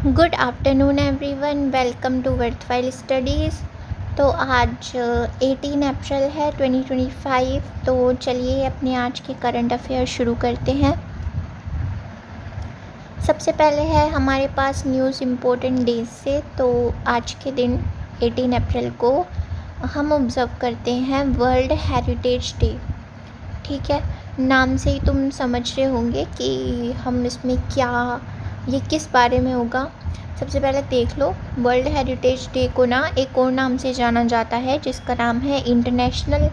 Good afternoon everyone, welcome to Worthwhile Studies. तो आज 18 अप्रैल है 2025। तो चलिए अपने आज के करंट अफेयर शुरू करते हैं। सबसे पहले है हमारे पास न्यूज़ इम्पोर्टेंट डेज से। तो आज के दिन 18 अप्रैल को हम ऑब्ज़र्व करते हैं वर्ल्ड हेरिटेज डे। ठीक है, नाम से ही तुम समझ रहे होंगे कि हम इसमें क्या, ये किस बारे में होगा। सबसे पहले देख लो, वर्ल्ड हेरिटेज डे को ना एक और नाम से जाना जाता है जिसका नाम है international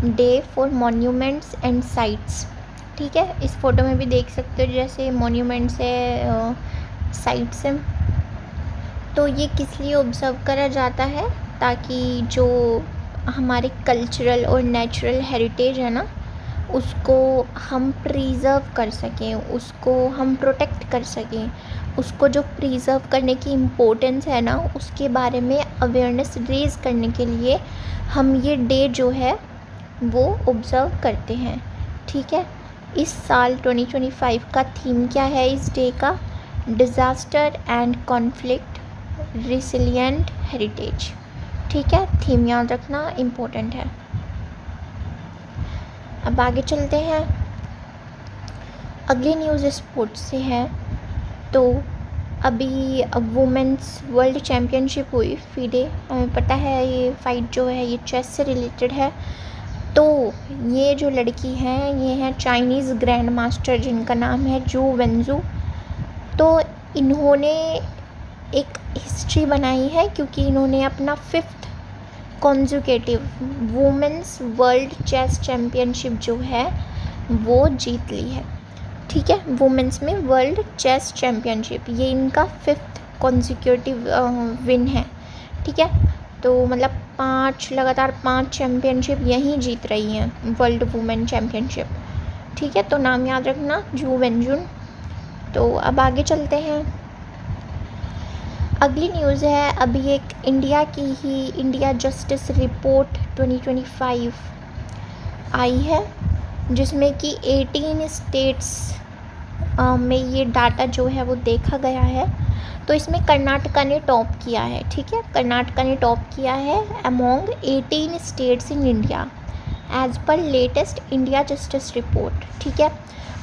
day for monuments and sites. ठीक है, इस फोटो में भी देख सकते हो जैसे मॉन्यूमेंट्स है, साइट्स हैं। तो ये किस लिए ऑब्ज़र्व करा जाता है, ताकि जो हमारे कल्चरल और नेचुरल हेरिटेज है ना, उसको हम प्रिज़र्व कर सकें, उसको हम प्रोटेक्ट कर सकें, उसको जो प्रिज़र्व करने की इम्पोर्टेंस है ना, उसके बारे में अवेयरनेस रेज़ करने के लिए हम ये डे जो है वो ऑब्ज़र्व करते हैं। ठीक है, इस साल 2025 का थीम क्या है इस डे का? Disaster and conflict resilient heritage. ठीक है, थीम याद रखना इम्पोर्टेंट है। अब आगे चलते हैं। अगली न्यूज़ स्पोर्ट्स से है। तो अभी वुमेंस वर्ल्ड चैम्पियनशिप हुई फीडे, हमें पता है ये फाइट जो है ये चेस से रिलेटेड है। तो ये जो लड़की हैं ये हैं चाइनीज़ ग्रैंड मास्टर जिनका नाम है जू वेंजू। तो इन्होंने एक हिस्ट्री बनाई है क्योंकि इन्होंने अपना 5th consecutive women's world chess championship जो है वो जीत ली है। ठीक है, वुमेंस में वर्ल्ड चेस चैम्पियनशिप ये इनका 5th कॉन्जिक्यूटिव विन है। ठीक है, तो मतलब 5 लगातार 5 चैम्पियनशिप यहीं जीत रही हैं, वर्ल्ड वुमेन चैम्पियनशिप। ठीक है, तो नाम याद रखना जू वेंजुन। तो अब आगे चलते हैं। अगली न्यूज़ है अभी एक इंडिया की ही, इंडिया जस्टिस रिपोर्ट 2025 आई है जिसमें कि 18 स्टेट्स में ये डाटा जो है वो देखा गया है। तो इसमें कर्नाटका ने टॉप किया है। ठीक है, कर्नाटका ने टॉप किया है among 18 states in India as per latest India justice report. ठीक है,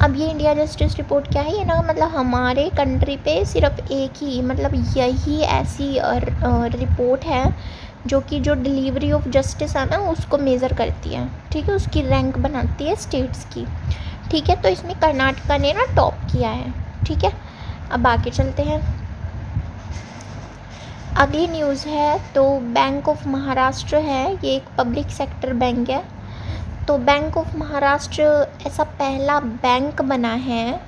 अब ये इंडिया जस्टिस रिपोर्ट क्या है, ये ना मतलब हमारे कंट्री पे सिर्फ एक ही, मतलब यही ऐसी रिपोर्ट है जो कि जो डिलीवरी ऑफ जस्टिस है ना उसको मेज़र करती है। ठीक है, उसकी रैंक बनाती है स्टेट्स की। ठीक है, तो इसमें कर्नाटका ने ना टॉप किया है। ठीक है, अब आगे चलते हैं। अगली न्यूज़ है तो बैंक ऑफ महाराष्ट्र है, ये एक पब्लिक सेक्टर बैंक है। तो बैंक ऑफ महाराष्ट्र ऐसा पहला बैंक बना है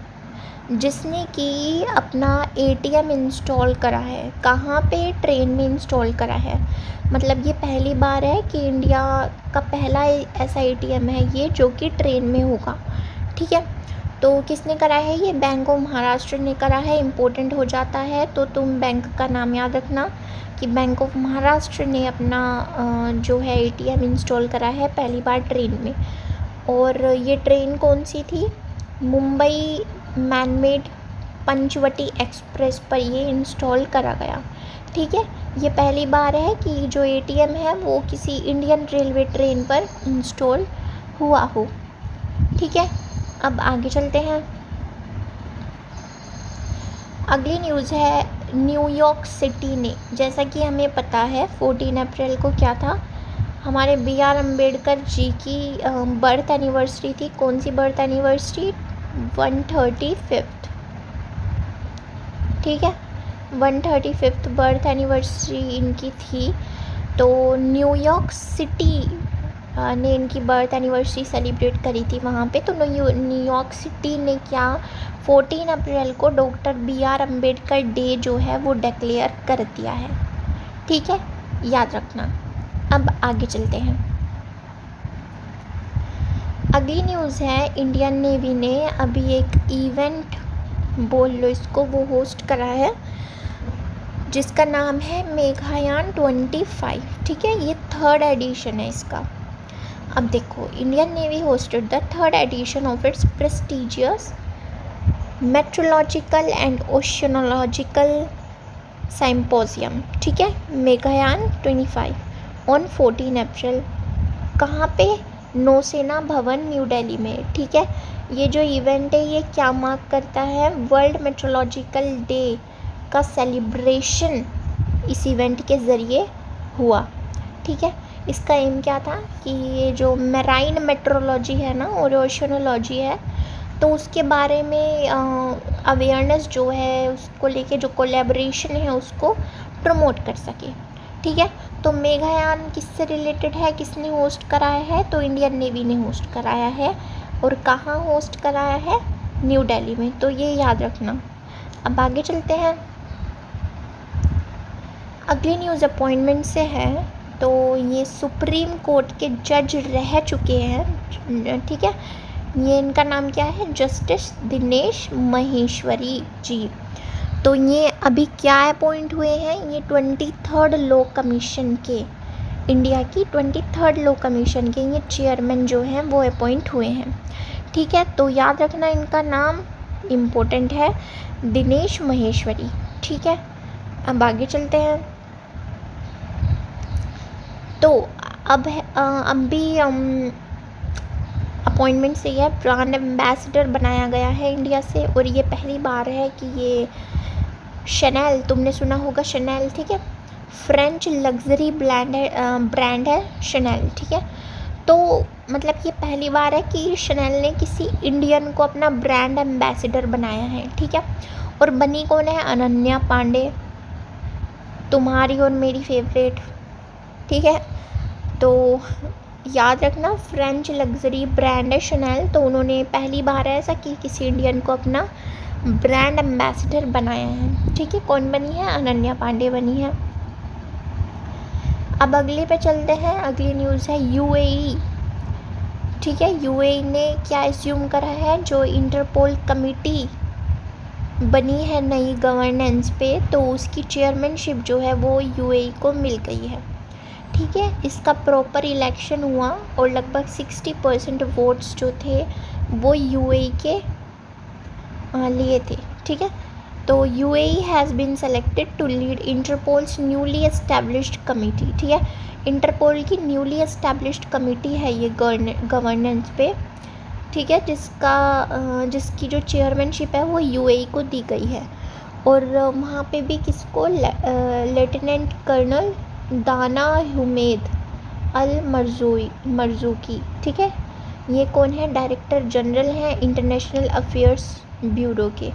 जिसने कि अपना ATM इंस्टॉल करा है। कहाँ पे? ट्रेन में इंस्टॉल करा है। मतलब ये पहली बार है कि इंडिया का पहला ऐसा ATM है ये जो कि ट्रेन में होगा। ठीक है, तो किसने करा है? ये बैंक ऑफ महाराष्ट्र ने करा है। इम्पोर्टेंट हो जाता है तो तुम बैंक का नाम याद रखना कि बैंक ऑफ महाराष्ट्र ने अपना जो है ATM इंस्टॉल करा है पहली बार ट्रेन में। और ये ट्रेन कौन सी थी? मुंबई मैनमेड पंचवटी एक्सप्रेस पर ये इंस्टॉल करा गया। ठीक है, ये पहली बार है कि जो ATM है वो किसी इंडियन रेलवे ट्रेन पर इंस्टॉल हुआ हो। ठीक है, अब आगे चलते हैं। अगली न्यूज़ है न्यूयॉर्क सिटी ने, जैसा कि हमें पता है 14 अप्रैल को क्या था, हमारे BR अम्बेडकर जी की बर्थ एनिवर्सरी थी। कौन सी बर्थ एनिवर्सरी? 135th। ठीक है, 135th बर्थ एनिवर्सरी इनकी थी। तो न्यूयॉर्क सिटी ने इनकी बर्थ एनिवर्सरी सेलिब्रेट करी थी वहाँ पे। तो न्यूयॉर्क सिटी ने क्या 14 अप्रैल को डॉक्टर BR अम्बेडकर डे जो है वो डिक्लेयर कर दिया है। ठीक है, याद रखना। अब आगे चलते हैं। अगली न्यूज़ है इंडियन नेवी ने अभी एक इवेंट, बोल लो इसको, वो होस्ट करा है जिसका नाम है मेघायान 25। ठीक है, ये 3rd एडिशन है इसका। अब देखो, Indian navy hosted the 3rd edition of its prestigious meteorological and oceanological symposium, ठीक है, मेघायान 25 ऑन 14 अप्रैल। कहाँ पे? नौसेना भवन न्यू दिल्ली में, ठीक है। ये जो इवेंट है ये क्या मार्क करता है? वर्ल्ड मेट्रोलॉजिकल डे का सेलिब्रेशन इस इवेंट के ज़रिए हुआ, ठीक है। इसका एम क्या था कि ये जो मैराइन मेट्रोलॉजी है ना और ओशनोलॉजी है, तो उसके बारे में अवेयरनेस जो है उसको लेके जो कोलैबोरेशन है उसको प्रमोट कर सके, ठीक है। तो मेघायान किससे रिलेटेड है, किसने होस्ट कराया है? तो इंडियन नेवी ने होस्ट कराया है। और कहाँ होस्ट कराया है? न्यू दिल्ली में, तो ये याद रखना। अब आगे चलते हैं। अगली न्यूज़ अपॉइंटमेंट से है, तो ये सुप्रीम कोर्ट के जज रह चुके हैं, ठीक है। ये इनका नाम क्या है? जस्टिस दिनेश महेश्वरी जी। तो ये अभी क्या अपॉइंट हुए हैं? ये 23rd लॉ कमीशन के, इंडिया की 23rd लॉ कमीशन के ये चेयरमैन जो हैं वो अपॉइंट हुए हैं, ठीक है। तो याद रखना इनका नाम इम्पोर्टेंट है, दिनेश महेश्वरी, ठीक है। अब आगे चलते हैं। तो अब भी अपॉइंटमेंट से यह ब्रांड एम्बेसडर बनाया गया है इंडिया से, और ये पहली बार है कि ये शनेल, तुमने सुना होगा शनेल, ठीक है, फ्रेंच लग्जरी ब्रांड है शनेल, ठीक है। तो मतलब ये पहली बार है कि शनेल ने किसी इंडियन को अपना ब्रांड एम्बेसडर बनाया है, ठीक है। और बनी कौन है? अनन्या पांडे, तुम्हारी और मेरी फेवरेट, ठीक है। तो याद रखना फ्रेंच लग्जरी ब्रांड है शनेल, तो उन्होंने पहली बार ऐसा कि किसी इंडियन को अपना ब्रांड एम्बेसडर बनाया है, ठीक है। कौन बनी है? अनन्या पांडे बनी है। अब अगले पे चलते हैं। अगली न्यूज़ है यूएई, ठीक है। यूएई ने क्या एज्यूम करा है? जो इंटरपोल कमिटी बनी है नई गवर्नेंस पे, तो उसकी चेयरमैनशिप जो है वो यूएई को मिल गई है, ठीक है। इसका प्रॉपर इलेक्शन हुआ और लगभग 60% वोट्स जो थे वो यूएई के लिए थे, ठीक है। तो UAE has been selected to lead Interpol's newly established committee, ठीक है। इंटरपोल की न्यूली एस्टैब्लिश्ड कमेटी है ये गवर्नेंस पे, ठीक है, जिसकी जो चेयरमैनशिप है वो यूएई को दी गई है। और वहाँ पे भी किसको? लेफ्टिनेंट कर्नल दाना हुमैद अल मरज़ूकी, ठीक है। ये कौन है? डायरेक्टर जनरल हैं इंटरनेशनल अफेयर्स ब्यूरो के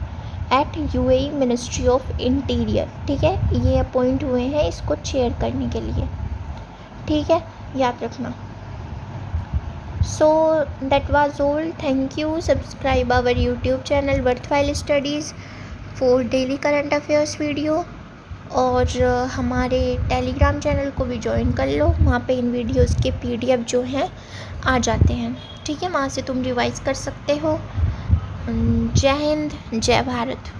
at UAE ministry of interior, ठीक है। ये अपॉइंट हुए हैं इसको चेयर करने के लिए, ठीक है, याद रखना। So that was all. Thank you. Subscribe our YouTube channel Worthwhile Studies for daily current affairs video, और हमारे टेलीग्राम चैनल को भी ज्वाइन कर लो, वहाँ पे इन वीडियोस के PDF जो हैं आ जाते हैं, ठीक है। वहाँ से तुम रिवाइज़ कर सकते हो। जय हिंद, जय भारत।